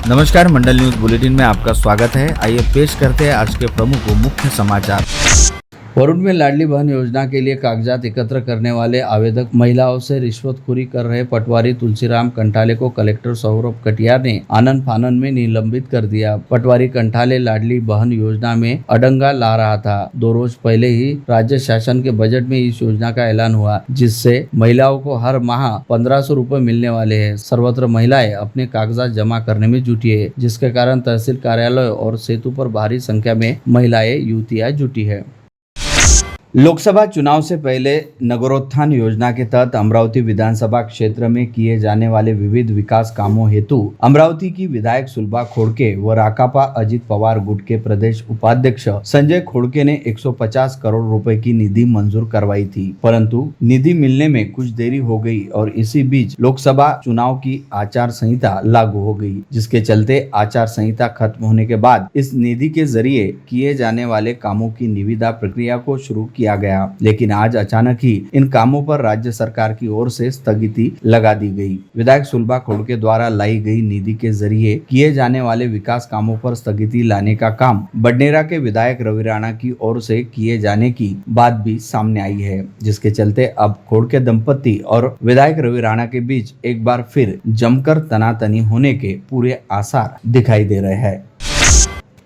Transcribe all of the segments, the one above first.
नमस्कार, मंडल news bulletin में आपका स्वागत है। आइए पेश करते हैं आज के प्रमुख व मुख्य समाचार। भरूच में लाडली बहन योजना के लिए कागजात एकत्र करने वाले आवेदक महिलाओं से रिश्वतखोरी कर रहे पटवारी तुलसीराम कंठाले को कलेक्टर सौरभ कटियार ने आनन फानन में निलंबित कर दिया। पटवारी कंठाले लाडली बहन योजना में अडंगा ला रहा था। 2 रोज पहले ही राज्य शासन के बजट में इस योजना का ऐलान हुआ, जिससे महिलाओं को हर माह 1500 रुपए मिलने वाले हैं। सर्वत्र महिलाएं अपने कागजात जमा करने में जुटी है, जिसके कारण तहसील कार्यालय और सेतु पर भारी संख्या में महिलाएं युवतियां जुटी है। लोकसभा चुनाव से पहले नगरोत्थान योजना के तहत अमरावती विधानसभा क्षेत्र में किए जाने वाले विविध विकास कामों हेतु अमरावती की विधायक सुलभा खोड़के व राकापा अजित पवार गुट के प्रदेश उपाध्यक्ष संजय खोड़के ने 150 करोड़ रुपए की निधि मंजूर करवाई थी, परंतु निधि मिलने में कुछ देरी हो गई और इसी बीच लोकसभा चुनाव की आचार संहिता लागू हो गई, जिसके चलते आचार संहिता खत्म होने के बाद इस निधि के जरिए किए जाने वाले कामों की निविदा प्रक्रिया को शुरू किया गया। लेकिन आज अचानक ही इन कामों पर राज्य सरकार की ओर से स्थगिति लगा दी गई। विधायक सुलभा खोड़के द्वारा लाई गई निधि के जरिए किए जाने वाले विकास कामों पर स्थगिति लाने का काम बडनेरा के विधायक रवि राणा की ओर से किए जाने की बात भी सामने आई है, जिसके चलते अब खोड़के दंपति और विधायक रवि राणा के बीच एक बार फिर जमकर तनातनी होने के पूरे आसार दिखाई दे रहे हैं।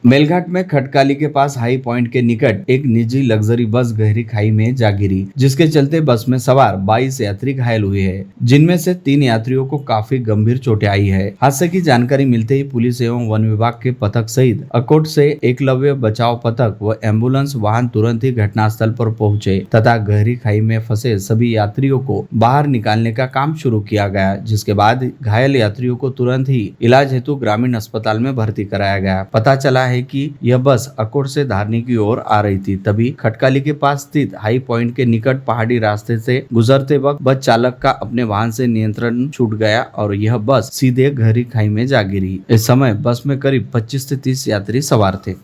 मेलघाट में खटकाली के पास हाई पॉइंट के निकट एक निजी लग्जरी बस गहरी खाई में जा गिरी, जिसके चलते बस में सवार 22 यात्री घायल हुए हैं, जिनमें से 3 यात्रियों को काफी गंभीर चोटें आई है। हादसे की जानकारी मिलते ही पुलिस एवं वन विभाग के पथक सहित अकोट से एकलव्य बचाव पथक व एम्बुलेंस वाहन तुरंत ही घटनास्थल पर पहुंचे तथा गहरी खाई में फंसे सभी यात्रियों को बाहर निकालने का काम शुरू किया गया, जिसके बाद घायल यात्रियों को तुरंत ही इलाज हेतु ग्रामीण अस्पताल में भर्ती कराया गया। पता चला है कि यह बस अकोट से धारनी की ओर आ रही थी, तभी खटकाली के पास स्थित हाई पॉइंट के निकट पहाड़ी रास्ते से गुजरते वक्त बस चालक का अपने वाहन से नियंत्रण छूट गया और यह बस सीधे गहरी खाई में जा गिरी। इस समय बस में करीब 25 से 30 यात्री सवार थे।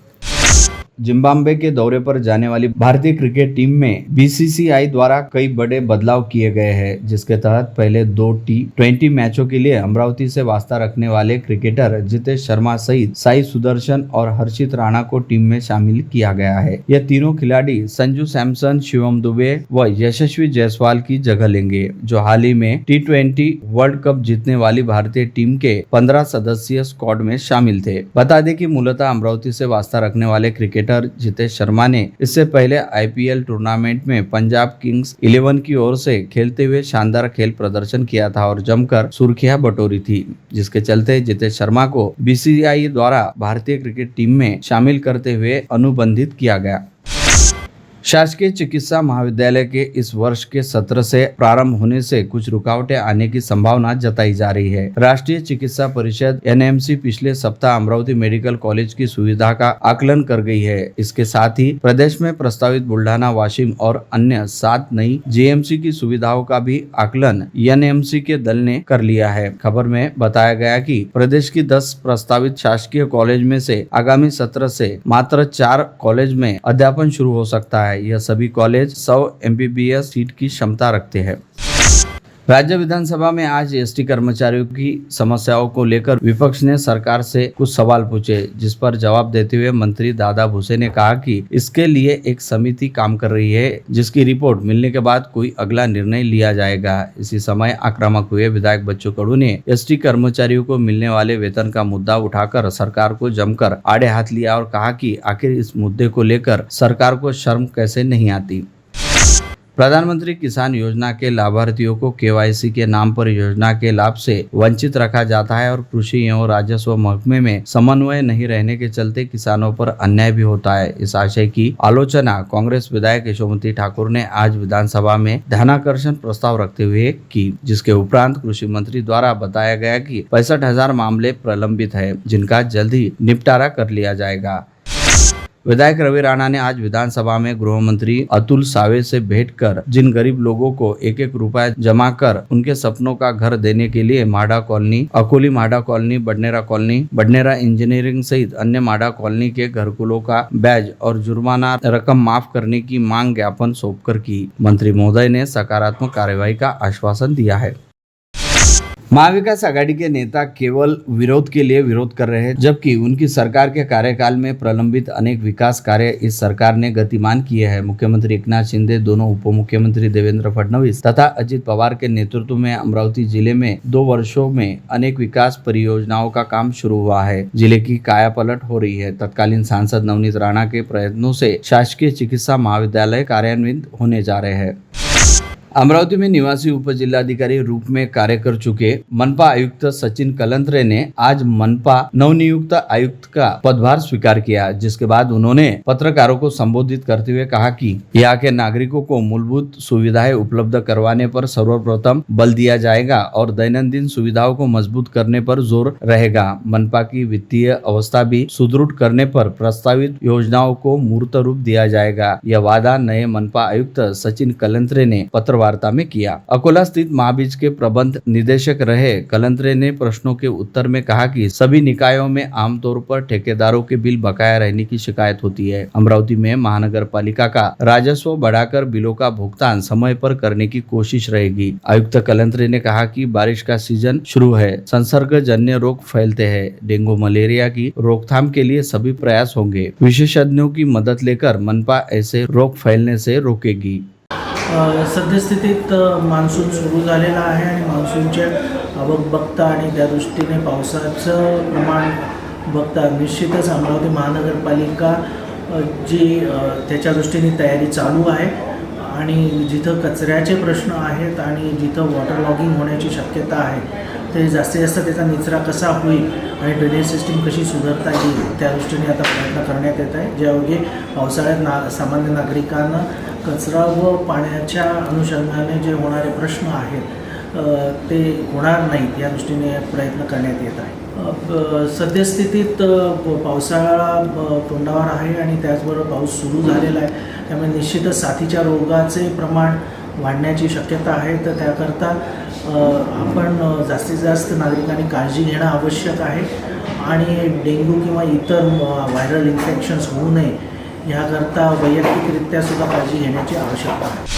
जिम्बाब्वे के दौरे पर जाने वाली भारतीय क्रिकेट टीम में बीसीसीआई द्वारा कई बड़े बदलाव किए गए हैं, जिसके तहत पहले 2 T20 मैचों के लिए अमरावती से वास्ता रखने वाले क्रिकेटर जितेश शर्मा सहित साई सुदर्शन और हर्षित राणा को टीम में शामिल किया गया है। यह तीनों खिलाड़ी संजू सैमसन, शिवम दुबे व यशस्वी जायसवाल की जगह लेंगे, जो हाल ही में T20 वर्ल्ड कप जीतने वाली भारतीय टीम के 15 सदस्यीय स्क्वाड में शामिल थे। बता दें कि मूलतः अमरावती से वास्ता रखने वाले क्रिकेटर जितेश शर्मा ने इससे पहले आईपीएल टूर्नामेंट में पंजाब किंग्स 11 की ओर से खेलते हुए शानदार खेल प्रदर्शन किया था और जमकर सुर्खियां बटोरी थी, जिसके चलते जितेश शर्मा को बीसीसीआई द्वारा भारतीय क्रिकेट टीम में शामिल करते हुए अनुबंधित किया गया। शासकीय चिकित्सा महाविद्यालय के इस वर्ष के सत्र से प्रारंभ होने से कुछ रुकावटें आने की संभावना जताई जा रही है। राष्ट्रीय चिकित्सा परिषद एनएमसी पिछले सप्ताह अमरावती मेडिकल कॉलेज की सुविधा का आकलन कर गई है। इसके साथ ही प्रदेश में प्रस्तावित बुल्ढाना, वाशिम और अन्य 7 नई जीएमसी की सुविधाओं का भी आकलन एनएमसी के दल ने कर लिया है। खबर में बताया गया कि प्रदेश की 10 प्रस्तावित शासकीय कॉलेज में से आगामी सत्र से मात्र 4 कॉलेज में अध्यापन शुरू हो सकता है। यह सभी कॉलेज 100 एमबीबीएस सीट की क्षमता रखते हैं। राज्य विधानसभा में आज एसटी कर्मचारियों की समस्याओं को लेकर विपक्ष ने सरकार से कुछ सवाल पूछे, जिस पर जवाब देते हुए मंत्री दादा भूसे ने कहा कि इसके लिए एक समिति काम कर रही है, जिसकी रिपोर्ट मिलने के बाद कोई अगला निर्णय लिया जाएगा। इसी समय आक्रामक हुए विधायक बच्चू कडू ने एसटी कर्मचारियों को मिलने वाले वेतन का मुद्दा उठाकर सरकार को जमकर आड़े हाथ लिया और कहा कि आखिर इस मुद्दे को लेकर सरकार को शर्म कैसे नहीं आती। प्रधानमंत्री किसान योजना के लाभार्थियों को केवाईसी के नाम पर योजना के लाभ से वंचित रखा जाता है और कृषि एवं राजस्व महकमे में समन्वय नहीं रहने के चलते किसानों पर अन्याय भी होता है। इस आशय की आलोचना कांग्रेस विधायक यशोमती ठाकुर ने आज विधानसभा में ध्यानाकर्षण प्रस्ताव रखते हुए की, जिसके उपरांत कृषि मंत्री द्वारा बताया गया कि 65,000 मामले प्रलंबित है, जिनका जल्द ही निपटारा कर लिया जाएगा। विधायक रवि राणा ने आज विधानसभा में गृह मंत्री अतुल सावे से भेंट कर जिन गरीब लोगों को 1-1 रुपया जमा कर उनके सपनों का घर देने के लिए माडा कॉलोनी, अकोली माडा colony, Badnera colony, Badnera engineering सहित अन्य माडा कॉलोनी के घरकुलों का ब्याज और जुर्माना रकम माफ करने की मांग ज्ञापन सौंपकर की। मंत्री महोदय ने सकारात्मक कार्यवाही का आश्वासन दिया है। महाविकास आघाड़ी के नेता केवल विरोध के लिए विरोध कर रहे हैं, जबकि उनकी सरकार के कार्यकाल में प्रलंबित अनेक विकास कार्य इस सरकार ने गतिमान किए हैं। मुख्यमंत्री एकनाथ शिंदे, दोनों उप मुख्यमंत्री देवेंद्र फडणवीस तथा अजित पवार के नेतृत्व में अमरावती जिले में 2 वर्षों में अनेक विकास परियोजनाओं का काम शुरू हुआ है। जिले की कायापलट हो रही है। तत्कालीन सांसद नवनीत राणा के प्रयत्नों से शासकीय चिकित्सा महाविद्यालय कार्यान्वित होने जा रहे हैं। अमरावती में निवासी उप जिलाधिकारी रूप में कार्य कर चुके मनपा आयुक्त सचिन कलंत्रे ने आज मनपा नवनियुक्त आयुक्त का पदभार स्वीकार किया, जिसके बाद उन्होंने पत्रकारों को संबोधित करते हुए कहा कि यहाँ के नागरिकों को मूलभूत सुविधाएं उपलब्ध करवाने पर सर्वप्रथम बल दिया जाएगा और दैनंदिन सुविधाओं को मजबूत करने पर जोर रहेगा। मनपा की वित्तीय अवस्था भी सुदृढ़ करने पर प्रस्तावित योजनाओं को मूर्त रूप दिया जाएगा। यह वादा नए मनपा आयुक्त सचिन कलंत्रे ने पत्रवार्ता में किया। अकोला स्थित महाबीज के प्रबंध निदेशक रहे कलंत्रे ने प्रश्नों के उत्तर में कहा कि सभी निकायों में आमतौर पर ठेकेदारों के बिल बकाया रहने की शिकायत होती है। अमरावती में महानगर पालिका का राजस्व बढ़ाकर बिलों का भुगतान समय पर करने की कोशिश रहेगी। आयुक्त कलंत्रे ने कहा कि बारिश का सीजन शुरू है, संसर्गजन्य रोग फैलते हैं। डेंगू मलेरिया की रोकथाम के लिए सभी प्रयास होंगे। विशेषज्ञों की मदद लेकर मनपा ऐसे रोग फैलने से रोकेगी। सद्यस्थितीत मान्सून सुरू झालेला आहे आणि मान्सूनच्या आवक बघता आणि त्या दृष्टीने पावसाचं प्रमाण बघता निश्चितच अमरावती महानगरपालिका जी त्याच्या दृष्टीने तयारी चालू आहे आणि जिथं कचऱ्याचे प्रश्न आहेत आणि जिथं वॉटर लॉगिंग होण्याची शक्यता आहे ते जास्तीत जास्त त्याचा निचरा कसा होईल आणि ड्रेनेज सिस्टीम कशी सुधारता येईल त्या दृष्टीने आता प्रयत्न करण्यात येत आहे। ज्यायोगे पावसाळ्यात सामान्य नागरिकांना कचरा व पाण्याच्या अनुषंगाने जे होणारे प्रश्न आहेत ते होणार नाहीत या दृष्टीने प्रयत्न करण्यात येत आहे। सद्यस्थितीत पावसाळा तोंडावर आहे आणि त्याचबरोबर पाऊस सुरू झालेला आहे, त्यामुळे निश्चितच साथीच्या रोगाचे प्रमाण वाढण्याची शक्यता आहे। तर त्याकरता आपण जास्तीत जास्त नागरिकांनी काळजी घेणं आवश्यक आहे आणि डेंग्यू किंवा इतर व्हायरल इन्फेक्शन्स होऊ नये याकरता वैयक्तिकरित्या सुद्धा काळजी घेण्याची आवश्यकता आहे।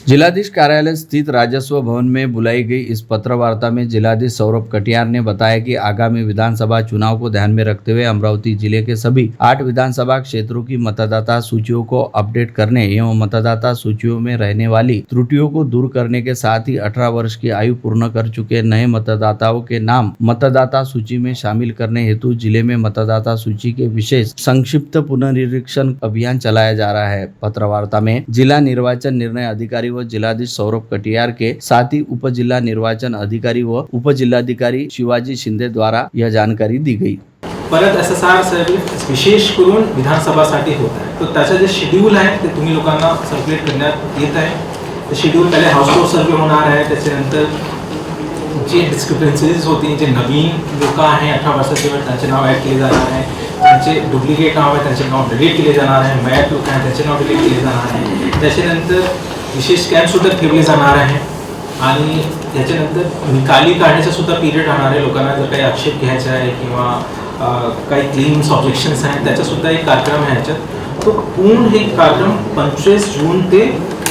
जिलाधीश कार्यालय स्थित राजस्व भवन में बुलाई गई इस पत्रवार्ता में जिलाधीश सौरभ कटियार ने बताया कि आगामी विधानसभा चुनाव को ध्यान में रखते हुए अमरावती जिले के सभी 8 विधानसभा क्षेत्रों की मतदाता सूचियों को अपडेट करने एवं मतदाता सूचियों में रहने वाली त्रुटियों को दूर करने के साथ ही 18 वर्ष की आयु पूर्ण कर चुके नए मतदाताओं के नाम मतदाता सूची में शामिल करने हेतु जिले में मतदाता सूची के विशेष संक्षिप्त पुनरीक्षण अभियान चलाया जा रहा है। पत्रवार्ता में जिला निर्वाचन निर्णय अधिकारी व जिलाधीश सौरभ कटियार के साथ ही उप जिला निर्वाचन अधिकारी व उप जिल्हाधिकारी शिवाजी शिंदे द्वारा यह जानकारी दी गई। परत SSR सर्व्हिस विशेष करून विधानसभासाठी होत आहे, तो त्याचं जे शेड्यूल आहे ते तुम्ही लोकांना सर्क्युलेट करण्यात येत आहे। ते शेड्यूल पहिले हाऊस टू सर्वे होणार आहे, त्याच्यानंतर जे डिस्क्रिपन्सीज होती, जे नवीन लोक आहे 18 वर्षाचे वर त्यांचे नाव ॲड केले जाणार आहे, त्यांचे डुप्लिकेट नाव आहे त्यांचे नाव डिलीट केले जाणार आहे, मॅट लोक आहे त्याचे नाव डिलीट केले जाणार आहे। त्याच्यानंतर विशेष कॅम्प सुद्धा ठेवले जाणार आहे आणि त्याच्यानंतर निकाली काढण्याचा सुद्धा पिरियड राहणार आहे। लोकांना जर काही आक्षेप घ्यायचा आहे किंवा काही क्लेम्स ऑब्जेक्शन्स आहेत त्याचा सुद्धा एक कार्यक्रम आहे ह्याच्यात। तो पूर्ण हे कार्यक्रम 25 जून ते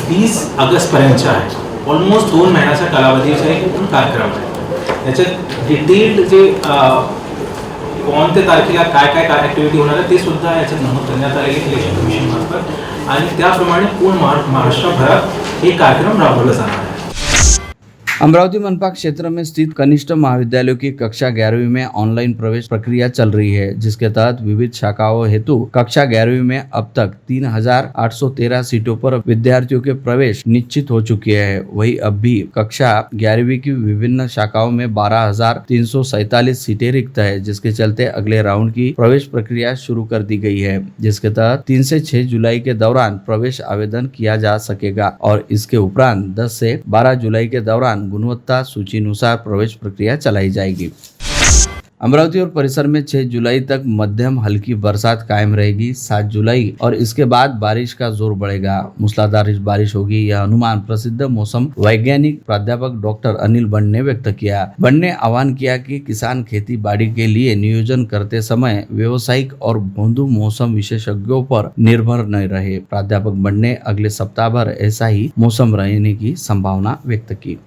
20 ऑगस्ट पर्यंतचा आहे। ऑलमोस्ट 2 महिन्याचा कालावधीचा एक पूर्ण कार्यक्रम आहे। याच्यात डिटेल्ड जे कोणत्या तारखेला काय काय ॲक्टिव्हिटी होणार आहे ते सुद्धा याच्यात नमूद करण्यात आले इलेक्शन कमिशन मार्फत आणि त्याप्रमाणे पूर्ण महाराष्ट्रभरात एक कार्यक्रम राबवला जाणार आहे। अमरावती मनपा क्षेत्र में स्थित कनिष्ठ महाविद्यालयों की कक्षा 11वीं में ऑनलाइन प्रवेश प्रक्रिया चल रही है, जिसके तहत विविध शाखाओं हेतु कक्षा 11वीं में अब तक 3813 सीटों पर विद्यार्थियों के प्रवेश निश्चित हो चुके हैं। वहीं अब भी कक्षा 11वीं की विभिन्न शाखाओं में 12,347 सीटें रिक्त है, जिसके चलते अगले राउंड की प्रवेश प्रक्रिया शुरू कर दी गई है, जिसके तहत 3 से 6 जुलाई के दौरान प्रवेश आवेदन किया जा सकेगा और इसके उपरांत 10 से 12 जुलाई के दौरान गुणवत्ता सूचीनुसार प्रवेश प्रक्रिया चलाई जाएगी। अमरावती और परिसर में 6 जुलाई तक मध्यम हल्की बरसात कायम रहेगी। 7 जुलाई और इसके बाद बारिश का जोर बढ़ेगा। मूसलाधार बारिश होगी, यह अनुमान प्रसिद्ध मौसम वैज्ञानिक प्राध्यापक डॉक्टर अनिल बंड ने व्यक्त किया। बंड ने आह्वान किया कि किसान खेती बाड़ी के लिए नियोजन करते समय व्यावसायिक और भोंदू मौसम विशेषज्ञों पर निर्भर न रहे। प्राध्यापक बंड ने अगले सप्ताह भर ऐसा ही मौसम रहने की संभावना व्यक्त की।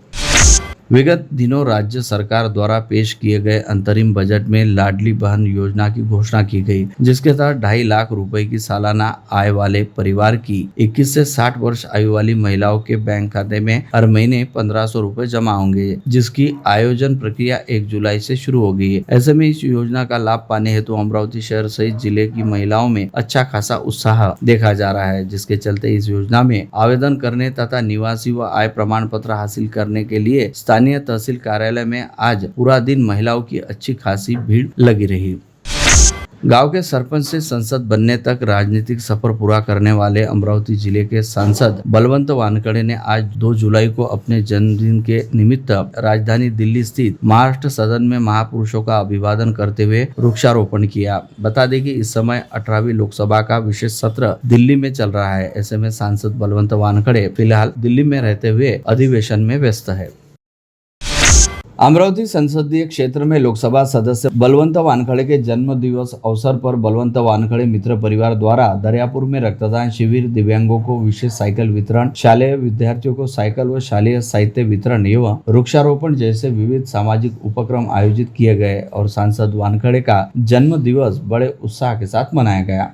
विगत दिनों राज्य सरकार द्वारा पेश किए गए अंतरिम बजट में लाडली बहन योजना की घोषणा की गई, जिसके तहत 2.5 लाख रुपए की सालाना आय वाले परिवार की 21 से 60 वर्ष आयु वाली महिलाओं के बैंक खाते में हर महीने 1500 रुपए जमा होंगे, जिसकी आयोजन प्रक्रिया 1 जुलाई से शुरू हो गई है। ऐसे में इस योजना का लाभ पाने हेतु अमरावती शहर सहित जिले की महिलाओं में अच्छा खासा उत्साह देखा जा रहा है, जिसके चलते इस योजना में आवेदन करने तथा निवासी व आय प्रमाण पत्र हासिल करने के लिए स्थानीय तहसील कार्यालय में आज पूरा दिन महिलाओं की अच्छी खासी भीड़ लगी रही। गांव के सरपंच से संसद बनने तक राजनीतिक सफर पूरा करने वाले अमरावती जिले के सांसद बलवंत वानखड़े ने आज 2 जुलाई को अपने जन्मदिन के निमित्त राजधानी दिल्ली स्थित महाराष्ट्र सदन में महापुरुषों का अभिवादन करते हुए वृक्षारोपण किया। बता दें कि इस समय 18वीं लोकसभा का विशेष सत्र दिल्ली में चल रहा है। ऐसे में सांसद बलवंत वानखड़े फिलहाल दिल्ली में रहते हुए अधिवेशन में व्यस्त है। अमरावती संसदीय क्षेत्र में लोकसभा सदस्य बलवंत वानखड़े के जन्म दिवस अवसर पर बलवंत वानखड़े मित्र परिवार द्वारा दरियापुर में रक्तदान शिविर, दिव्यांगों को विशेष साइकिल वितरण, शालेय विद्यार्थियों को साइकिल व शालेय साहित्य वितरण एवं वृक्षारोपण जैसे विविध सामाजिक उपक्रम आयोजित किए गए और सांसद वानखड़े का जन्म दिवस बड़े उत्साह के साथ मनाया गया।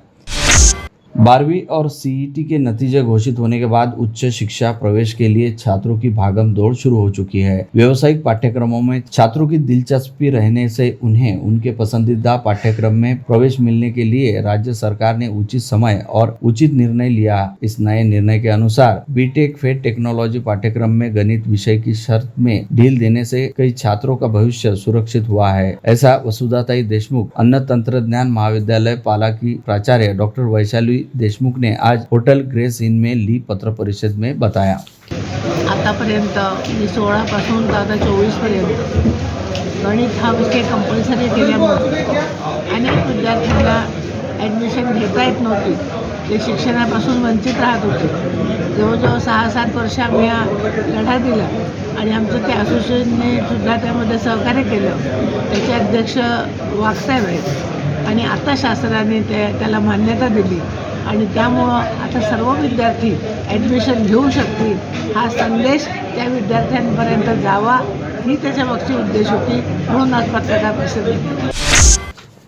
12वीं और सीईटी के नतीजे घोषित होने के बाद उच्च शिक्षा प्रवेश के लिए छात्रों की भागम दौड़ शुरू हो चुकी है। व्यावसायिक पाठ्यक्रमों में छात्रों की दिलचस्पी रहने से उन्हें उनके पसंदीदा पाठ्यक्रम में प्रवेश मिलने के लिए राज्य सरकार ने उचित समय और उचित निर्णय लिया। इस नए निर्णय के अनुसार बीटेक फेड टेक्नोलॉजी पाठ्यक्रम में गणित विषय की शर्त में ढील देने से कई छात्रों का भविष्य सुरक्षित हुआ है। ऐसा वसुधाताई देशमुख अन्न तंत्रज्ञान महाविद्यालय पाला की प्राचार्य डॉक्टर वैशाली देशमुख ने आज होटल ग्रेस इन में ली पत्र परिषद में बताया। आतापर्यंत 16 पासून तर आता 24 पर्यंत गणित हा विषय कंपल्सरी केल्यामुळे अनेक विद्यार्थ्यांना ॲडमिशन घेता येत नव्हती, ते शिक्षणापासून वंचित राहत होते। जवळजवळ 6-7 वर्ष आम्ही हा लढा दिला आणि आमचं त्या असोसिएशनने सुद्धा त्यामध्ये सहकार्य केलं। त्याचे अध्यक्ष वागसाहेब आहेत आणि आता शासनाने त्याला मान्यता दिली आणि त्यामुळं आता सर्व विद्यार्थी ॲडमिशन घेऊ शकतील हा संदेश त्या विद्यार्थ्यांपर्यंत जावा ही त्याच्यामागची उद्देश होती, म्हणून आज पत्रकार परिषद घेतली।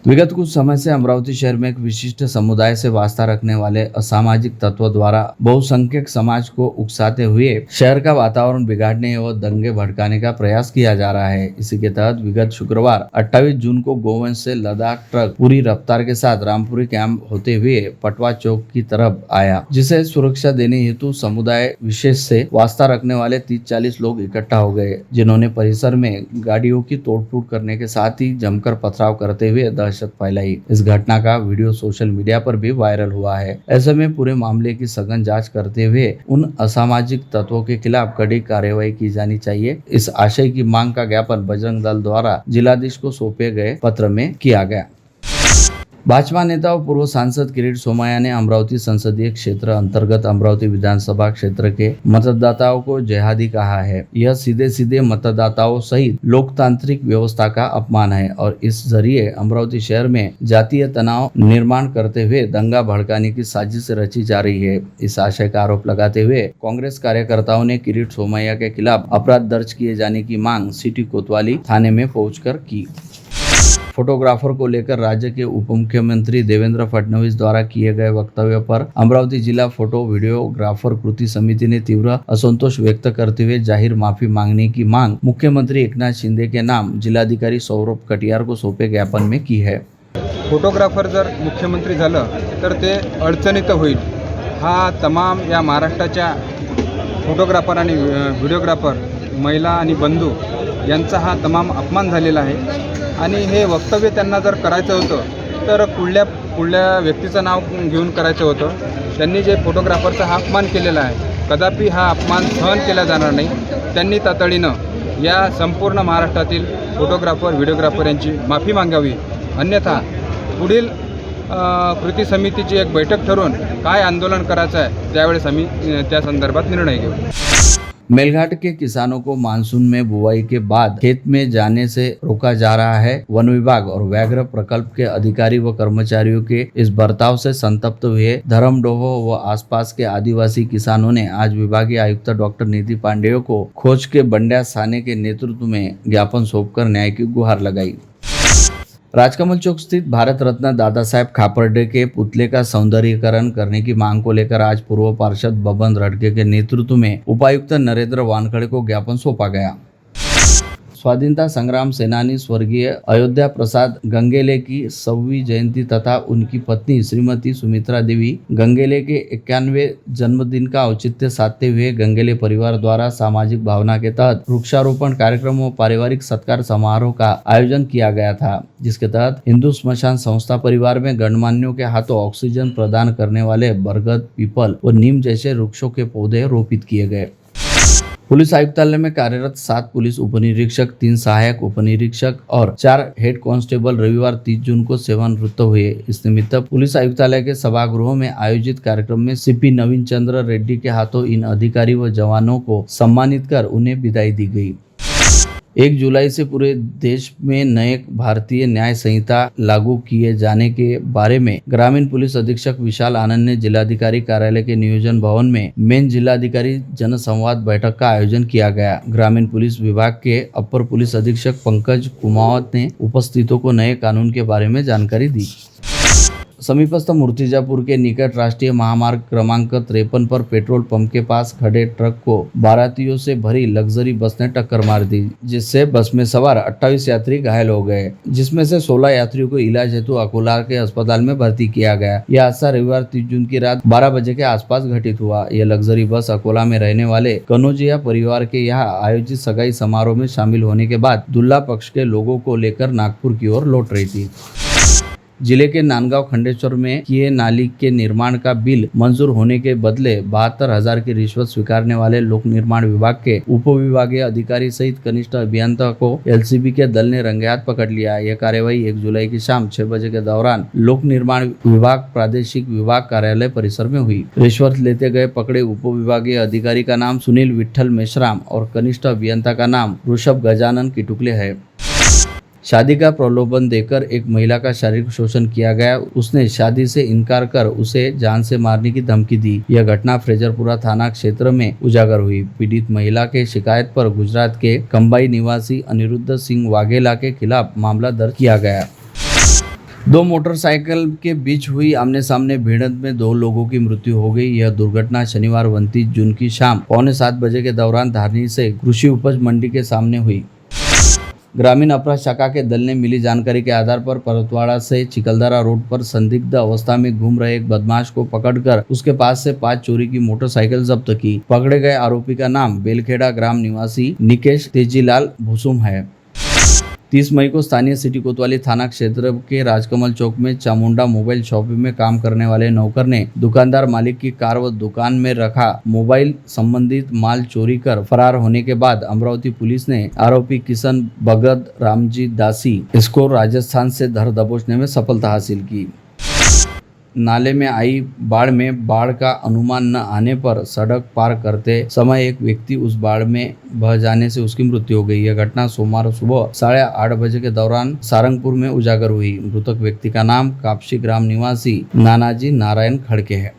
विगत कुछ समय से अमरावती शहर में एक विशिष्ट समुदाय से वास्ता रखने वाले असामाजिक तत्व द्वारा बहुसंख्यक समाज को उकसाते हुए शहर का वातावरण बिगाड़ने और दंगे भड़काने का प्रयास किया जा रहा है। इसी के तहत विगत शुक्रवार 28 जून को गोवंश से लद्दाख ट्रक पूरी रफ्तार के साथ रामपुरी कैंप होते हुए पटवा चौक की तरफ आया, जिसे सुरक्षा देने हेतु समुदाय विशेष से वास्ता रखने वाले 30-40 लोग इकट्ठा हो गए, जिन्होंने परिसर में गाड़ियों की तोड़फोड़ करने के साथ ही जमकर पथराव करते हुए दहशत फैलाई। इस घटना का वीडियो सोशल मीडिया पर भी वायरल हुआ है। ऐसे में पूरे मामले की सघन जांच करते हुए उन असामाजिक तत्वों के खिलाफ कड़ी कार्रवाई की जानी चाहिए। इस आशय की मांग का ज्ञापन बजरंग दल द्वारा जिलाधीश को सौंपे गए पत्र में किया गया। भाजपा नेता और पूर्व सांसद किरीट सोमैया ने अमरावती संसदीय क्षेत्र अंतर्गत अमरावती विधानसभा क्षेत्र के मतदाताओं को जिहादी कहा है। यह सीधे सीधे मतदाताओं सहित लोकतांत्रिक व्यवस्था का अपमान है और इस जरिए अमरावती शहर में जातीय तनाव निर्माण करते हुए दंगा भड़काने की साजिश रची जा रही है। इस आशय का आरोप लगाते हुए कांग्रेस कार्यकर्ताओं ने किरीट सोमैया के खिलाफ अपराध दर्ज किए जाने की मांग सिटी कोतवाली थाने में पहुंचकर की। फोटोग्राफर को लेकर राज्य के उप मुख्यमंत्री देवेंद्र फडणवीस द्वारा किए गए वक्तव्य पर अमरावती जिला फोटो वीडियोग्राफर कृति समिति ने तीव्र असंतोष व्यक्त करते हुए जाहिर माफी मांगने की मांग मुख्यमंत्री एकनाथ शिंदे के नाम जिलाधिकारी सौरभ कटियार को सौंपे ज्ञापन में की है। फोटोग्राफर जर मुख्यमंत्री झालं तर ते अडचणीत होईल। हा तमाम या महाराष्ट्राच्या फोटोग्राफर आणि व्हिडिओग्राफर महिला आणि बंधू यांचा हा तमाम अपमान झालेला आहे आणि हे वक्तव्य त्यांना जर करायचं होतं तर कुठल्या व्यक्तीचं नाव घेऊन करायचं होतं। त्यांनी जे फोटोग्राफरचा हा अपमान केलेला आहे, कदापि हा अपमान सहन केला जाणार नाही। त्यांनी तातडीनं या संपूर्ण महाराष्ट्रातील फोटोग्राफर व्हिडिओग्राफर यांची माफी मागावी, अन्यथा पुढील कृती समितीची एक बैठक ठरवून काय आंदोलन करायचं आहे त्यावेळेस आम्ही त्या संदर्भात निर्णय घेऊ। मेलघाट के किसानों को मानसून में बुआई के बाद खेत में जाने से रोका जा रहा है। वन विभाग और व्याघ्र प्रकल्प के अधिकारी व कर्मचारियों के इस बर्ताव से संतप्त हुए धर्मडोहो व आसपास के आदिवासी किसानों ने आज विभागीय आयुक्त डॉक्टर निधि पांडेय को खोज के बंड्या साने के नेतृत्व में ज्ञापन सौंपकर न्याय की गुहार लगाई। राजकमल चौक स्थित भारत रत्न दादा साहेब खापर्डे के पुतले का सौंदर्यीकरण करने की मांग को लेकर आज पूर्व पार्षद बबन रडके के नेतृत्व में उपायुक्त नरेंद्र वानखड़े को ज्ञापन सौंपा गया। स्वाधीनता संग्राम सेनानी स्वर्गीय अयोध्या प्रसाद गंगेले की 100वीं जयंती तथा उनकी पत्नी श्रीमती सुमित्रा देवी गंगेले के 91वें जन्मदिन का औचित्य साधते हुए गंगेले परिवार द्वारा सामाजिक भावना के तहत वृक्षारोपण कार्यक्रम और पारिवारिक सत्कार समारोह का आयोजन किया गया था, जिसके तहत हिंदू स्मशान संस्था परिवार में गणमान्यों के हाथों ऑक्सीजन प्रदान करने वाले बरगद, पीपल और नीम जैसे वृक्षों के पौधे रोपित किए गए। पुलिस आयुक्तालय में कार्यरत 7 पुलिस उपनिरीक्षक, 3 सहायक उपनिरीक्षक और 4 हेड कांस्टेबल रविवार 30 जून को सेवानिवृत्त हुए। इस निमित्त पुलिस आयुक्तालय के सभागृह में आयोजित कार्यक्रम में सीपी नवीन चंद्र रेड्डी के हाथों इन अधिकारी व जवानों को सम्मानित कर उन्हें विदाई दी गई। 1 जुलाई से पूरे देश में नए भारतीय न्याय संहिता लागू किए जाने के बारे में ग्रामीण पुलिस अधीक्षक विशाल आनंद ने जिलाधिकारी कार्यालय के नियोजन भवन में मेन जिलाधिकारी जनसंवाद बैठक का आयोजन किया गया। ग्रामीण पुलिस विभाग के अपर पुलिस अधीक्षक पंकज कुमावत ने उपस्थितों को नए कानून के बारे में जानकारी दी। समीपस्थ मूर्तिजापुर के निकट राष्ट्रीय महामार्ग क्रमांक 53 पर पेट्रोल पंप के पास खड़े ट्रक को बारातियों से भरी लग्जरी बस ने टक्कर मार दी, जिससे बस में सवार 28 यात्री घायल हो गए, जिसमें से 16 यात्रियों को इलाज हेतु अकोला के अस्पताल में भर्ती किया गया। यह हादसा रविवार 30 जून की रात 12 बजे के आसपास घटित हुआ। यह लग्जरी बस अकोला में रहने वाले कनौजिया परिवार के यहाँ आयोजित सगाई समारोह में शामिल होने के बाद दूल्हा पक्ष के लोगों को लेकर नागपुर की ओर लौट रही थी। जिले के नांदगांव खंडेश्वर में किए नाली के निर्माण का बिल मंजूर होने के बदले 72,000 की रिश्वत स्वीकारने वाले लोक निर्माण विभाग के उप विभागीय अधिकारी सहित कनिष्ठ अभियंता को एलसीबी के दल ने रंगे हाथ पकड़ लिया। यह कार्यवाही 1 जुलाई की शाम 6 बजे के दौरान लोक निर्माण विभाग प्रादेशिक विभाग कार्यालय परिसर में हुई। रिश्वत लेते गए पकड़े उप विभागीय अधिकारी का नाम सुनील विठ्ठल मेश्राम और कनिष्ठ अभियंता का नाम ऋषभ गजानन किटुकले है। शादी का प्रलोभन देकर एक महिला का शारीरिक शोषण किया गया। उसने शादी से इनकार कर उसे जान से मारने की धमकी दी। यह घटना फ्रेजरपुरा थाना क्षेत्र में उजागर हुई। पीड़ित महिला के शिकायत पर गुजरात के कंबाई निवासी अनिरुद्ध सिंह वाघेला के खिलाफ मामला दर्ज किया गया। 2 मोटरसाइकिल के बीच हुई आमने सामने भिड़ंत में 2 लोगों की मृत्यु हो गई। यह दुर्घटना शनिवार 29 जून की शाम 6:45 बजे के दौरान धारनी से कृषि उपज मंडी के सामने हुई। ग्रामीण अपराध शाखा के दल ने मिली जानकारी के आधार पर परतवाड़ा से चिकलदरा रोड पर संदिग्ध अवस्था में घूम रहे एक बदमाश को पकड़कर उसके पास से 5 चोरी की मोटरसाइकिल जब्त की। पकड़े गए आरोपी का नाम बेलखेड़ा ग्राम निवासी निकेश तेजीलाल भुसुम है। 30 मई को स्थानीय सिटी कोतवाली थाना क्षेत्र के राजकमल चौक में चामुंडा मोबाइल शॉप में काम करने वाले नौकर ने दुकानदार मालिक की कार व दुकान में रखा मोबाइल संबंधित माल चोरी कर फरार होने के बाद अमरावती पुलिस ने आरोपी किशन भगत रामजी दासी इसको राजस्थान से धर दबोचने में सफलता हासिल की। नाले में आई बाढ़ में बाढ़ का अनुमान न आने पर सड़क पार करते समय एक व्यक्ति उस बाढ़ में बह जाने से उसकी मृत्यु हो गई। यह घटना सोमवार सुबह 8:30 बजे के दौरान सारंगपुर में उजागर हुई। मृतक व्यक्ति का नाम कापशी ग्राम निवासी नानाजी नारायण खड़के है।